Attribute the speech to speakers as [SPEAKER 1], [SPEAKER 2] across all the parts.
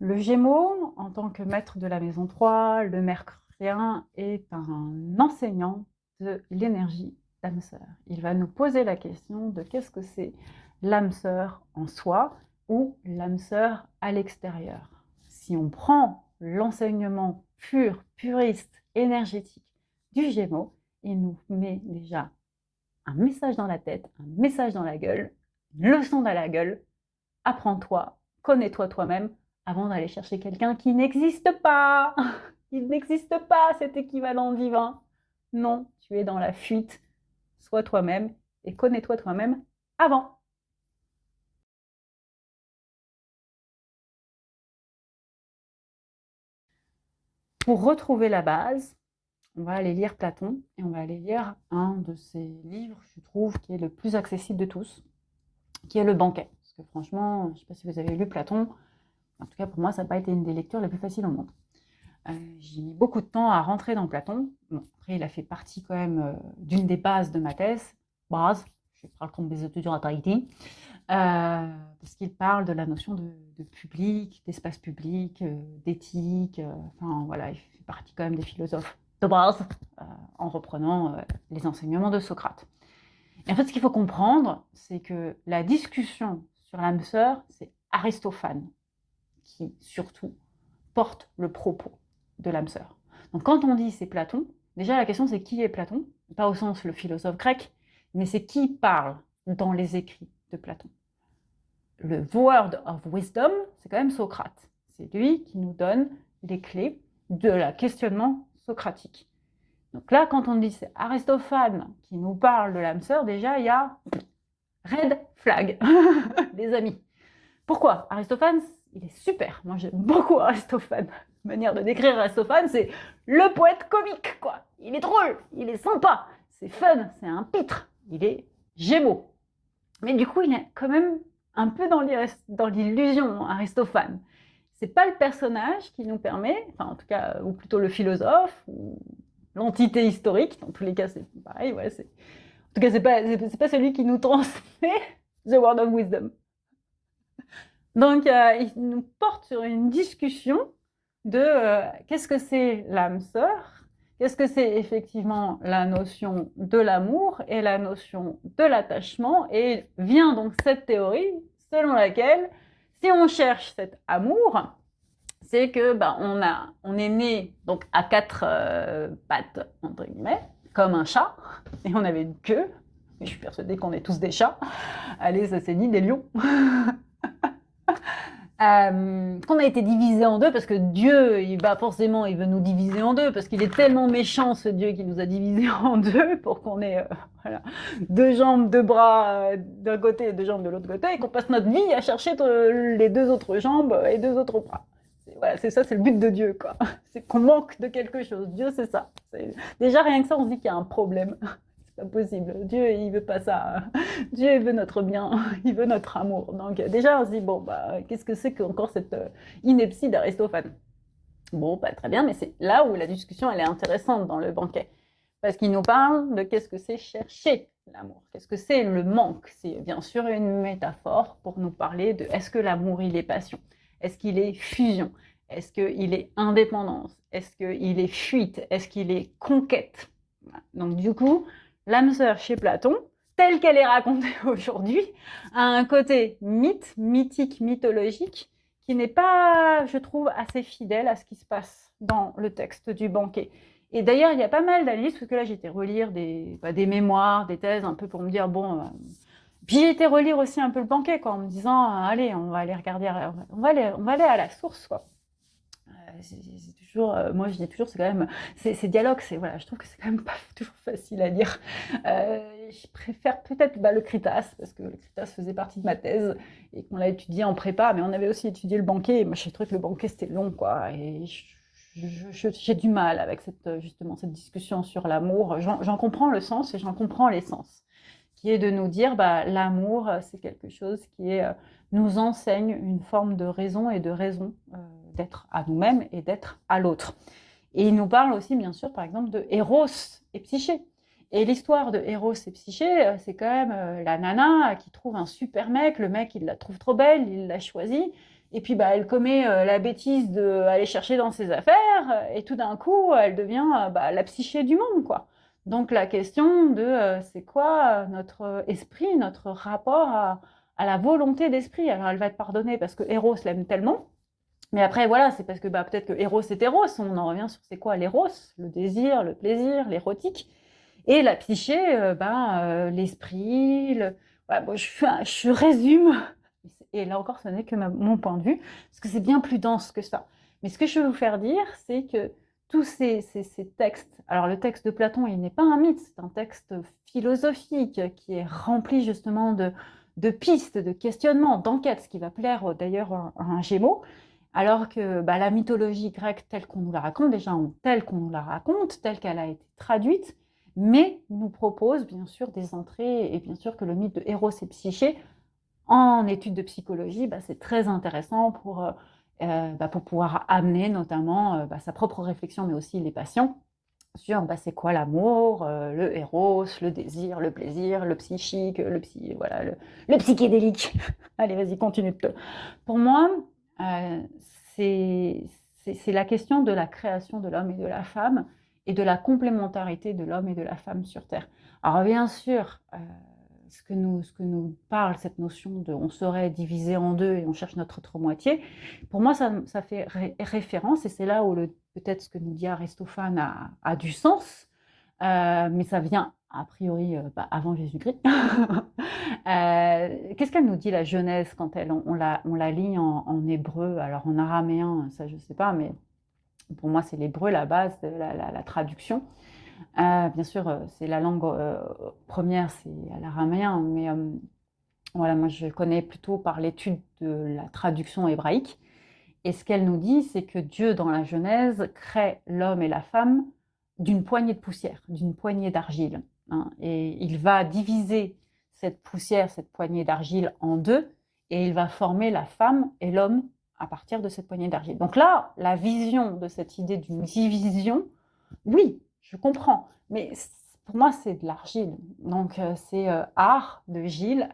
[SPEAKER 1] Le Gémeaux, en tant que maître de la maison 3, le Mercurien est un enseignant de l'énergie d'âme sœur. Il va nous poser la question de qu'est-ce que c'est l'âme sœur en soi ou l'âme sœur à l'extérieur. Si on prend l'enseignement pur, puriste, énergétique du Gémeaux, il nous met déjà un message dans la tête, un message dans la gueule, une leçon dans la gueule. Apprends-toi, connais-toi toi-même avant d'aller chercher quelqu'un qui n'existe pas. Il n'existe pas cet équivalent divin. Non, tu es dans la fuite. Sois toi-même et connais-toi toi-même avant. Pour retrouver la base, on va aller lire Platon et on va aller lire un de ses livres, je trouve, qui est le plus accessible de tous, qui est Le Banquet. Parce que franchement, je ne sais pas si vous avez lu Platon, en tout cas pour moi, ça n'a pas été une des lectures les plus faciles au monde. J'ai mis beaucoup de temps à rentrer dans Platon. Bon, après, il a fait partie quand même d'une des bases de ma thèse. Base, je parle comme des étudiants à Tahiti, parce qu'il parle de la notion de public, d'espace public, d'éthique. Enfin, voilà, il fait partie quand même des philosophes de base, en reprenant les enseignements de Socrate. Et en fait, ce qu'il faut comprendre, c'est que la discussion sur l'âme sœur, c'est Aristophane qui, surtout, porte le propos de l'âme sœur. Donc quand on dit c'est Platon, déjà la question c'est qui est Platon, pas au sens le philosophe grec, mais c'est qui parle dans les écrits de Platon. Le word of wisdom, c'est quand même Socrate. C'est lui qui nous donne les clés de la questionnement socratique. Donc là, quand on dit c'est Aristophane qui nous parle de l'âme sœur, déjà il y a red flag, les amis. Pourquoi Aristophane, il est super. Moi, j'aime beaucoup Aristophane. La manière de décrire Aristophane, c'est le poète comique, quoi. Il est drôle, il est sympa, c'est fun, c'est un pitre, il est Gémeaux. Mais du coup, il est quand même un peu dans l'illusion, Aristophane. C'est pas le personnage qui nous permet, enfin en tout cas, ou plutôt le philosophe, ou l'entité historique, dans tous les cas, c'est pareil, ouais, en tout cas, c'est pas celui qui nous transmet The Word of Wisdom. Donc, il nous porte sur une discussion de qu'est-ce que c'est l'âme sœur, qu'est-ce que c'est effectivement la notion de l'amour et la notion de l'attachement, et vient donc cette théorie selon laquelle si on cherche cet amour, c'est que on est né donc à quatre pattes entre guillemets, comme un chat, et on avait une queue. Je suis persuadée qu'on est tous des chats. Allez, ça c'est ni des lions. Qu'on a été divisé en deux parce que Dieu, forcément, il veut nous diviser en deux parce qu'il est tellement méchant, ce Dieu, qui nous a divisés en deux pour qu'on ait voilà, deux jambes, deux bras d'un côté et deux jambes de l'autre côté et qu'on passe notre vie à chercher les deux autres jambes et deux autres bras. Voilà, c'est ça, c'est le but de Dieu, quoi. C'est qu'on manque de quelque chose. Dieu, c'est ça. Déjà, rien que ça, on se dit qu'il y a un problème. C'est pas possible. Dieu, il veut pas ça. Dieu, il veut notre bien. Il veut notre amour. Donc, déjà, on se dit, bon, qu'est-ce que c'est qu'encore cette ineptie d'Aristophane? Bon, très bien, mais c'est là où la discussion, elle est intéressante dans le banquet. Parce qu'il nous parle de qu'est-ce que c'est chercher l'amour. Qu'est-ce que c'est le manque? C'est bien sûr une métaphore pour nous parler de est-ce que l'amour, il est passion? Est-ce qu'il est fusion? Est-ce qu'il est indépendance? Est-ce qu'il est fuite? Est-ce qu'il est conquête? Donc, du coup, l'âme sœur chez Platon, telle qu'elle est racontée aujourd'hui, a un côté mythique, mythologique, qui n'est pas, je trouve, assez fidèle à ce qui se passe dans le texte du banquet. Et d'ailleurs, il y a pas mal d'analyses, parce que là, j'ai été relire des mémoires, des thèses, un peu pour me dire, bon... Puis j'ai été relire aussi un peu le banquet, quoi, en me disant, allez, on va aller regarder, on va aller à la source, quoi. C'est toujours, moi je dis toujours, c'est quand même, ces dialogues, voilà, je trouve que c'est quand même pas toujours facile à lire. Je préfère peut-être le Critas, parce que le Critas faisait partie de ma thèse et qu'on l'a étudié en prépa, mais on avait aussi étudié le banquet. Et moi, j'ai trouvé que le banquet c'était long, quoi, et j'ai du mal avec justement cette discussion sur l'amour. J'en comprends le sens et j'en comprends l'essence, qui est de nous dire, l'amour, c'est quelque chose qui nous enseigne une forme de raison et de raison d'être à nous-mêmes et d'être à l'autre. Et il nous parle aussi, bien sûr, par exemple, de Eros et Psyché. Et l'histoire de Eros et Psyché, c'est quand même la nana qui trouve un super mec, le mec, il la trouve trop belle, il l'a choisie, Et puis, bah, elle commet la bêtise d'aller chercher dans ses affaires, et tout d'un coup, elle devient bah, la psyché du monde, quoi. Donc, la question de c'est quoi notre esprit, notre rapport à la volonté d'esprit. Alors, elle va te pardonner parce que Eros l'aime tellement. Mais après, voilà, c'est parce que bah, peut-être que Eros est Eros. On en revient sur c'est quoi l'Eros, le désir, le plaisir, l'érotique. Et la psyché, l'esprit. Ouais, bon, je résume. Et là encore, ce n'est que mon point de vue, parce que c'est bien plus dense que ça. Mais ce que je veux vous faire dire, c'est que tous ces textes, alors le texte de Platon, il n'est pas un mythe, c'est un texte philosophique qui est rempli justement de pistes, de questionnements, d'enquêtes, ce qui va plaire d'ailleurs à un Gémeaux, alors que bah, la mythologie grecque telle qu'on nous la raconte, déjà telle qu'on nous la raconte, telle qu'elle a été traduite, mais nous propose bien sûr des entrées, et bien sûr que le mythe de Héros et Psyché, en études de psychologie, bah, c'est très intéressant pour pouvoir amener notamment sa propre réflexion, mais aussi les patients, sur c'est quoi l'amour, le Eros, le désir, le plaisir, le psychique, voilà, le psychédélique. Allez, vas-y, continue. Pour moi, c'est la question de la création de l'homme et de la femme et de la complémentarité de l'homme et de la femme sur Terre. Alors bien sûr, ce que nous parle cette notion de on serait divisé en deux et on cherche notre autre moitié, pour moi ça fait référence, et c'est là où peut-être ce que nous dit Aristophane a du sens, mais ça vient a priori avant Jésus-Christ. Qu'est-ce qu'elle nous dit la Genèse quand on la lit en hébreu, alors en araméen, ça je ne sais pas, mais pour moi c'est l'hébreu la base, la traduction. Bien sûr, c'est la langue première, c'est l'araméen, mais voilà, moi je connais plutôt par l'étude de la traduction hébraïque. Et ce qu'elle nous dit, c'est que Dieu, dans la Genèse, crée l'homme et la femme d'une poignée de poussière, d'une poignée d'argile. Hein, et il va diviser cette poussière, cette poignée d'argile en deux, et il va former la femme et l'homme à partir de cette poignée d'argile. Donc là, la vision de cette idée d'une division, oui, je comprends, mais pour moi, c'est de l'argile. Donc, c'est art de Gilles,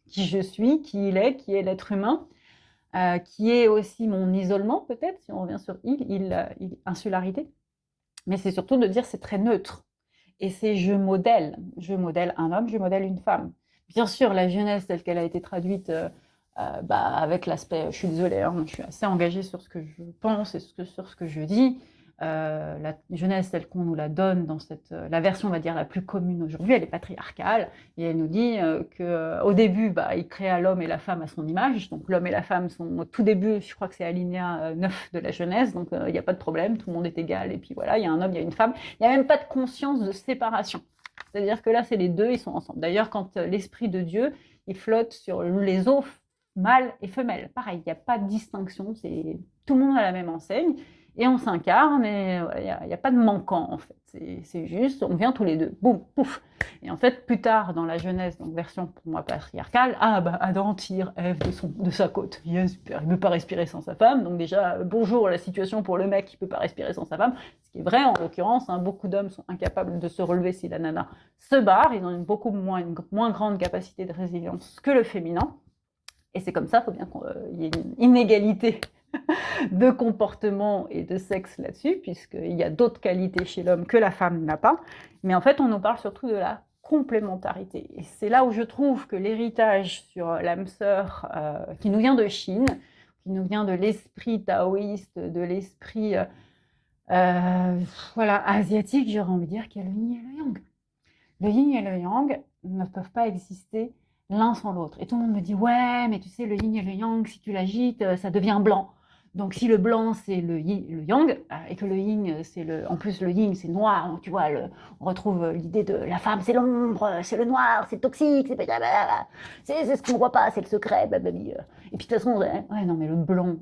[SPEAKER 1] qui je suis, qui il est, qui est l'être humain, qui est aussi mon isolement, peut-être, si on revient sur insularité. Mais c'est surtout de dire c'est très neutre. Et c'est je modèle un homme, je modèle une femme. Bien sûr, la Genèse telle qu'elle a été traduite, avec l'aspect, je suis désolée, hein, je suis assez engagée sur ce que je pense et sur ce que je dis. La Genèse telle qu'on nous la donne dans la version, on va dire, la plus commune aujourd'hui, elle est patriarcale, et elle nous dit qu'au début, il créa l'homme et la femme à son image, donc l'homme et la femme sont au tout début, je crois que c'est alinéa 9 de la Genèse, donc il n'y a pas de problème, tout le monde est égal, et puis voilà, il y a un homme, il y a une femme, il n'y a même pas de conscience de séparation. C'est-à-dire que là, c'est les deux, ils sont ensemble. D'ailleurs, quand l'Esprit de Dieu, il flotte sur les eaux mâle et femelle. Pareil, il n'y a pas de distinction, tout le monde a la même enseigne, et on s'incarne, et il n'y a pas de manquant, en fait. C'est juste, on vient tous les deux, boum, pouf. Et en fait, plus tard, dans la Genèse, donc version pour moi patriarcale, Adam tire Ève de sa côte. Yeah, super, il ne peut pas respirer sans sa femme, donc déjà, bonjour la situation pour le mec qui ne peut pas respirer sans sa femme, ce qui est vrai en l'occurrence, hein, beaucoup d'hommes sont incapables de se relever si la nana se barre, ils ont une moins grande capacité de résilience que le féminin. Et c'est comme ça, il faut bien qu'il y ait une inégalité de comportement et de sexe là-dessus, puisqu'il y a d'autres qualités chez l'homme que la femme n'a pas. Mais en fait, on nous parle surtout de la complémentarité. Et c'est là où je trouve que l'héritage sur l'âme sœur, qui nous vient de Chine, qui nous vient de l'esprit taoïste, de l'esprit asiatique, j'aurais envie de dire qu'il y a le yin et le yang. Le yin et le yang ne peuvent pas exister l'un sans l'autre. Et tout le monde me dit, ouais, mais tu sais, le yin et le yang, si tu l'agites, ça devient blanc. Donc si le blanc, c'est le yang, et que le yin, en plus le yin, c'est noir, donc tu vois, on retrouve l'idée de la femme, c'est l'ombre, c'est le noir, c'est toxique, c'est ce qu'on ne voit pas, c'est le secret, blablabla. Et puis de toute façon, ouais, non, mais le blanc,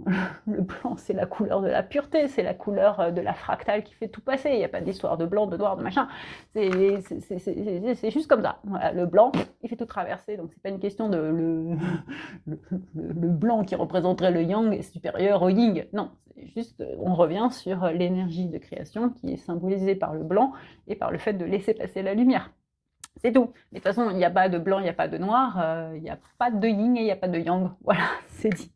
[SPEAKER 1] c'est la couleur de la pureté, c'est la couleur de la fractale qui fait tout passer. Il n'y a pas d'histoire de blanc, de noir, de machin. C'est juste comme ça. Voilà, le blanc, il fait tout traverser, donc c'est pas une question de le blanc qui représenterait le yang est supérieur au yin. Non, c'est juste, on revient sur l'énergie de création qui est symbolisée par le blanc et par le fait de laisser passer la lumière. C'est tout. Mais de toute façon, il n'y a pas de blanc, il n'y a pas de noir, il n'y a pas de yin et il n'y a pas de yang. Voilà, c'est dit.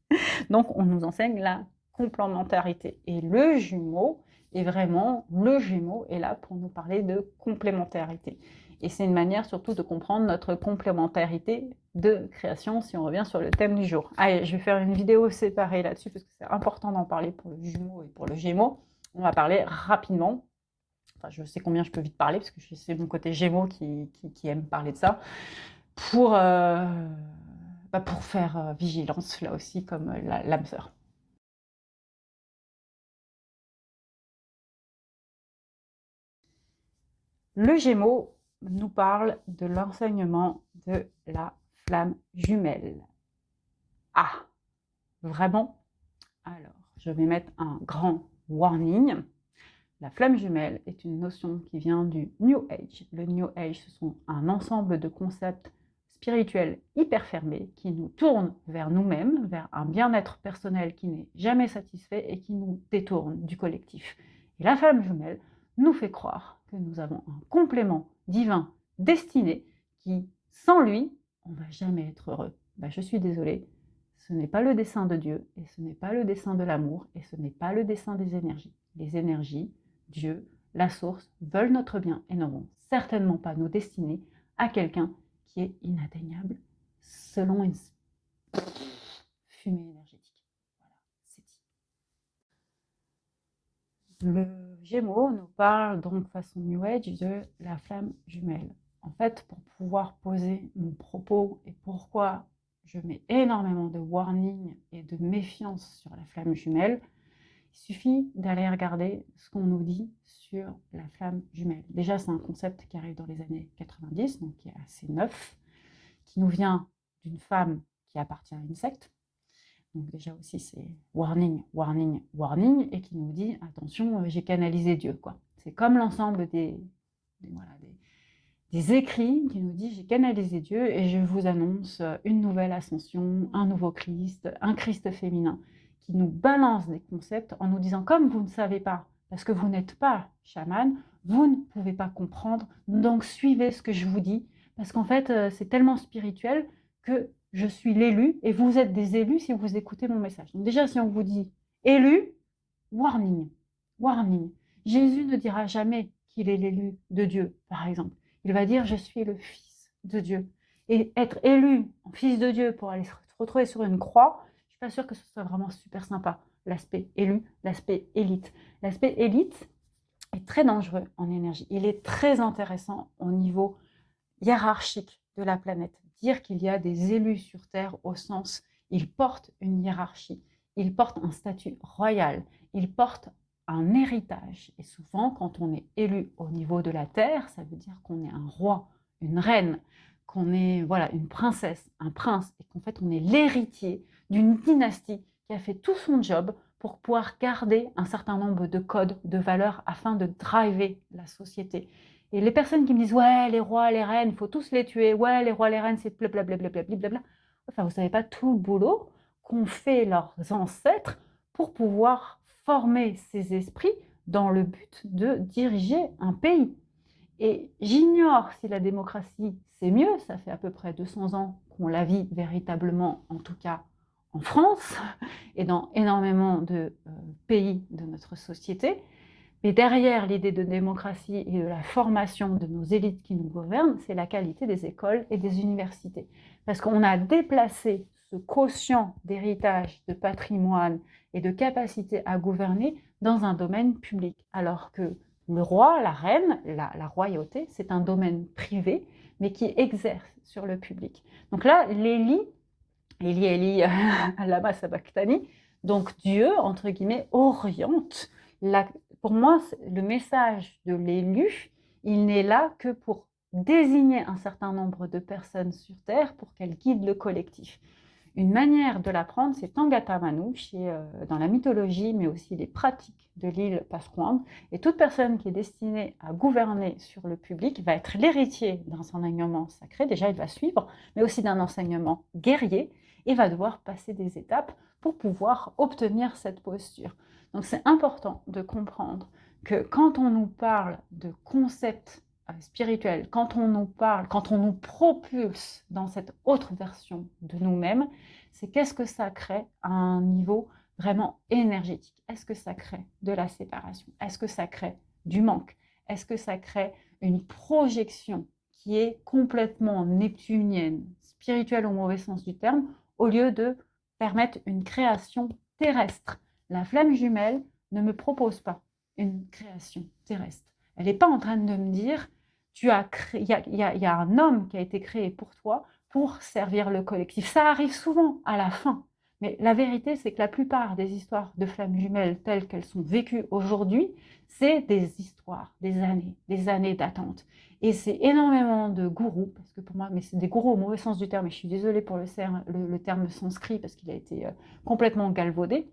[SPEAKER 1] Donc, on nous enseigne la complémentarité. Et le jumeau est vraiment, le Gémeaux est là pour nous parler de complémentarité. Et c'est une manière surtout de comprendre notre complémentarité de création si on revient sur le thème du jour. Allez, je vais faire une vidéo séparée là-dessus parce que c'est important d'en parler pour le jumeau et pour le Gémeaux. On va parler rapidement. Enfin, je sais combien je peux vite parler parce que c'est mon côté Gémeaux qui aime parler de ça. Pour faire vigilance là aussi comme l'âme sœur. Le Gémeaux nous parle de l'enseignement de la flamme jumelle. Ah, vraiment? Alors, je vais mettre un grand warning. La flamme jumelle est une notion qui vient du New Age. Le New Age, ce sont un ensemble de concepts spirituels hyper fermés qui nous tournent vers nous-mêmes, vers un bien-être personnel qui n'est jamais satisfait et qui nous détourne du collectif. Et la flamme jumelle nous fait croire que nous avons un complément divin destiné qui, sans lui, on ne va jamais être heureux. Ben, je suis désolée, ce n'est pas le dessein de Dieu et ce n'est pas le dessein de l'amour et ce n'est pas le dessein des énergies. Les énergies, Dieu, la source, veulent notre bien et n'auront certainement pas nous destiner à quelqu'un qui est inatteignable selon une fumée énergétique. Voilà, c'est dit. Le Gémeaux nous parle donc façon New Age de la flamme jumelle. En fait, pour pouvoir poser mon propos et pourquoi je mets énormément de warning et de méfiance sur la flamme jumelle, il suffit d'aller regarder ce qu'on nous dit sur la flamme jumelle. Déjà, c'est un concept qui arrive dans les années 90, donc qui est assez neuf, qui nous vient d'une femme qui appartient à une secte. Donc déjà aussi, c'est warning, warning, warning, et qui nous dit, attention, j'ai canalisé Dieu, quoi. C'est comme l'ensemble des écrits qui nous dit, j'ai canalisé Dieu et je vous annonce une nouvelle ascension, un nouveau Christ, un Christ féminin, qui nous balance des concepts en nous disant, comme vous ne savez pas, parce que vous n'êtes pas chaman, vous ne pouvez pas comprendre, donc suivez ce que je vous dis, parce qu'en fait, c'est tellement spirituel que je suis l'élu et vous êtes des élus si vous écoutez mon message. Donc déjà, si on vous dit élu, warning, warning. Jésus ne dira jamais qu'il est l'élu de Dieu, par exemple. Il va dire, je suis le fils de Dieu. Et être élu en fils de Dieu pour aller se retrouver sur une croix, je ne suis pas sûre que ce soit vraiment super sympa. L'aspect élu, l'aspect élite. L'aspect élite est très dangereux en énergie. Il est très intéressant au niveau hiérarchique de la planète. Dire qu'il y a des élus sur Terre au sens, ils portent une hiérarchie, ils portent un statut royal, ils portent un héritage. Et souvent, quand on est élu au niveau de la Terre, ça veut dire qu'on est un roi, une reine, qu'on est voilà, une princesse, un prince, et qu'en fait, on est l'héritier d'une dynastie qui a fait tout son job pour pouvoir garder un certain nombre de codes, de valeurs, afin de driver la société. Et les personnes qui me disent « Ouais, les rois, les reines, il faut tous les tuer. Ouais, les rois, les reines, c'est blablabla. » Enfin, vous ne savez pas tout le boulot qu'ont fait leurs ancêtres pour pouvoir former ces esprits dans le but de diriger un pays. Et j'ignore si la démocratie, c'est mieux. Ça fait à peu près 200 ans qu'on la vit véritablement, en tout cas en France et dans énormément de pays de notre société. Mais derrière l'idée de démocratie et de la formation de nos élites qui nous gouvernent, c'est la qualité des écoles et des universités. Parce qu'on a déplacé ce quotient d'héritage, de patrimoine et de capacité à gouverner dans un domaine public. Alors que le roi, la reine, la royauté, c'est un domaine privé, mais qui exerce sur le public. Donc là, Eli, lama sabachthani, donc Dieu, entre guillemets, oriente pour moi, le message de l'élu, il n'est là que pour désigner un certain nombre de personnes sur Terre pour qu'elles guident le collectif. Une manière de l'apprendre, c'est Tangata Manu, dans la mythologie, mais aussi les pratiques de l'île Pasquand. Et toute personne qui est destinée à gouverner sur le public va être l'héritier d'un enseignement sacré, déjà il va suivre, mais aussi d'un enseignement guerrier, et va devoir passer des étapes pour pouvoir obtenir cette posture. Donc c'est important de comprendre que quand on nous parle de concepts spirituelle, quand on nous parle, quand on nous propulse dans cette autre version de nous-mêmes, c'est qu'est-ce que ça crée à un niveau vraiment énergétique? Est-ce que ça crée de la séparation? Est-ce que ça crée du manque? Est-ce que ça crée une projection qui est complètement neptunienne, spirituelle au mauvais sens du terme, au lieu de permettre une création terrestre? La flamme jumelle ne me propose pas une création terrestre. Elle n'est pas en train de me dire, il y a un homme qui a été créé pour toi pour servir le collectif. Ça arrive souvent à la fin. Mais la vérité, c'est que la plupart des histoires de flammes jumelles telles qu'elles sont vécues aujourd'hui, c'est des histoires, des années d'attente. Et c'est énormément de gourous, parce que pour moi, mais c'est des gourous au mauvais sens du terme, et je suis désolée pour le terme sanskrit, parce qu'il a été complètement galvaudé,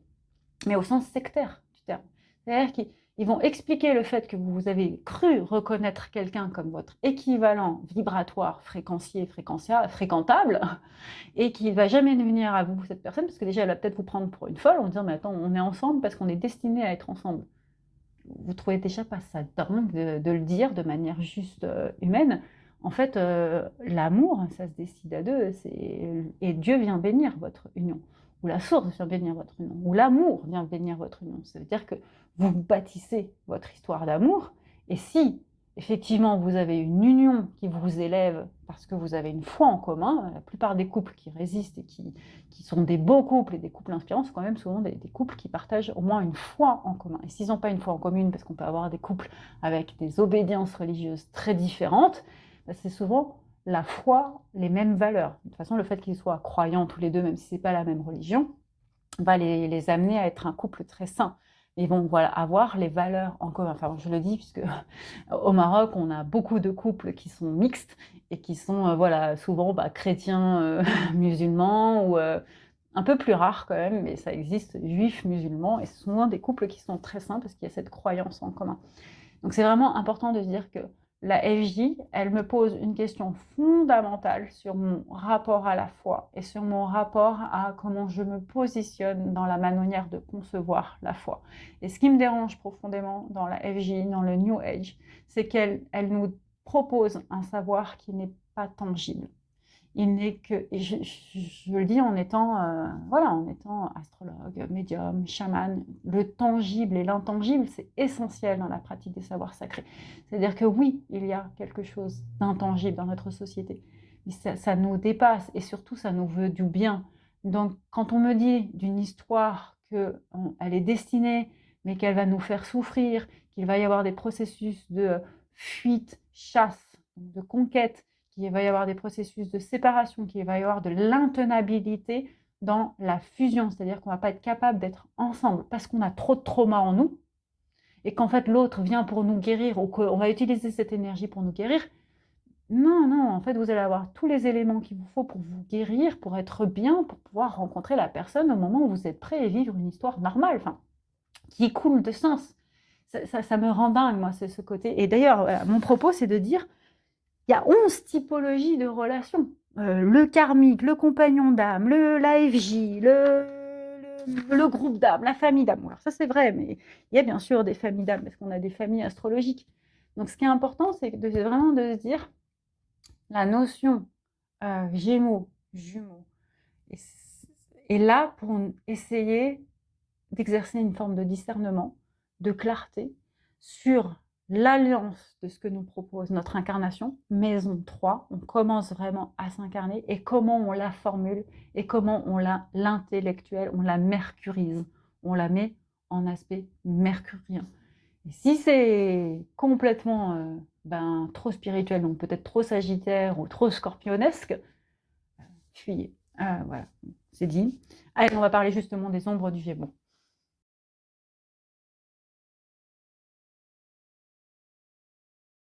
[SPEAKER 1] mais au sens sectaire du terme. C'est-à-dire qu'ils vont expliquer le fait que vous avez cru reconnaître quelqu'un comme votre équivalent vibratoire, fréquencier, fréquentable, et qu'il ne va jamais venir à vous, cette personne, parce que déjà, elle va peut-être vous prendre pour une folle en disant, mais attends, on est ensemble parce qu'on est destiné à être ensemble. Vous trouvez déjà pas ça dingue de le dire de manière juste humaine? En fait, l'amour, ça se décide à deux, et Dieu vient bénir votre union, ou la source vient bénir votre union, ou l'amour vient bénir votre union. Ça veut dire que vous bâtissez votre histoire d'amour, et si effectivement vous avez une union qui vous élève parce que vous avez une foi en commun, la plupart des couples qui résistent et qui sont des beaux couples et des couples inspirants, c'est quand même souvent des couples qui partagent au moins une foi en commun. Et s'ils n'ont pas une foi en commune, parce qu'on peut avoir des couples avec des obédiences religieuses très différentes, c'est souvent la foi, les mêmes valeurs. De toute façon, le fait qu'ils soient croyants tous les deux, même si ce n'est pas la même religion, va les amener à être un couple très sain. Ils vont avoir les valeurs en commun. Enfin, je le dis puisque au Maroc, on a beaucoup de couples qui sont mixtes et qui sont souvent chrétiens, musulmans, ou un peu plus rares quand même, mais ça existe, juifs, musulmans, et ce sont souvent des couples qui sont très sains parce qu'il y a cette croyance en commun. Donc c'est vraiment important de se dire que la FJ, elle me pose une question fondamentale sur mon rapport à la foi et sur mon rapport à comment je me positionne dans la manière de concevoir la foi. Et ce qui me dérange profondément dans la FJ, dans le New Age, c'est qu'elle nous propose un savoir qui n'est pas tangible. Il n'est que, et je le dis en étant astrologue, médium, chaman, le tangible et l'intangible, c'est essentiel dans la pratique des savoirs sacrés. C'est-à-dire que oui, il y a quelque chose d'intangible dans notre société, mais ça nous dépasse et surtout ça nous veut du bien. Donc quand on me dit d'une histoire qu'elle est destinée, mais qu'elle va nous faire souffrir, qu'il va y avoir des processus de fuite, chasse, de conquête, qu'il va y avoir des processus de séparation, qu'il va y avoir de l'intenabilité dans la fusion, c'est-à-dire qu'on ne va pas être capable d'être ensemble parce qu'on a trop de trauma en nous, et qu'en fait l'autre vient pour nous guérir, ou qu'on va utiliser cette énergie pour nous guérir. Non, non, en fait, vous allez avoir tous les éléments qu'il vous faut pour vous guérir, pour être bien, pour pouvoir rencontrer la personne au moment où vous êtes prêt et vivre une histoire normale, qui coule de sens. Ça me rend dingue, moi, c'est ce côté. Et d'ailleurs, mon propos, c'est de dire, il y a 11 typologies de relations. Le karmique, le compagnon d'âme, l'AFJ, le groupe d'âme, la famille d'âme. Alors ça, c'est vrai, mais il y a bien sûr des familles d'âme, parce qu'on a des familles astrologiques. Donc, ce qui est important, c'est vraiment de se dire la notion Gémeaux, jumeaux, est là pour essayer d'exercer une forme de discernement, de clarté sur l'alliance de ce que nous propose notre incarnation, maison 3, on commence vraiment à s'incarner, et comment on la formule, et comment on l'intellectuelle, on la mercurise, on la met en aspect mercurien. Et si c'est complètement trop spirituel, donc peut-être trop sagittaire ou trop scorpionesque, fuyez. Voilà, c'est dit. Allez, on va parler justement des ombres du Gémeaux.